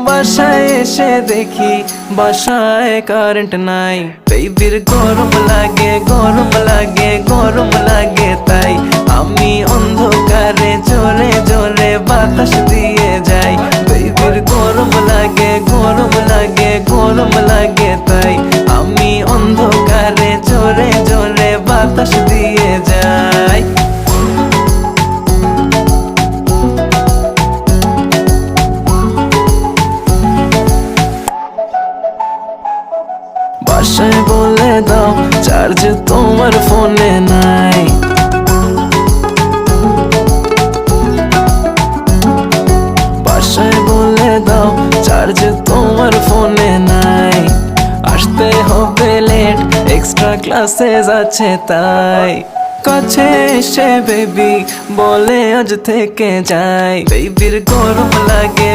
বাসায় এসে দেখি বাসায় কারেন্ট নাই। বেবির গরম লাগে গরম লাগে গরম লাগে, তাই আমি অন্ধকারে জোরে জোরে বাতাস দিয়ে যাই। বেবির গরম লাগে গরম লাগে গরম লাগে, তাই আমি অন্ধকারে জোরে জোরে বাতাস দিয়ে যাই। বাসায় বলে দাও চার্জ তোমার ফোনে নাই। বাসায় বলে দাও চার্জ তোমার ফোনে নাই। আসতে হবে লেট, এক্সট্রা ক্লাসেস আছে তাই। কাছে এসে বেবি বলে আজ থেকে যাই। বেবির গরম লাগে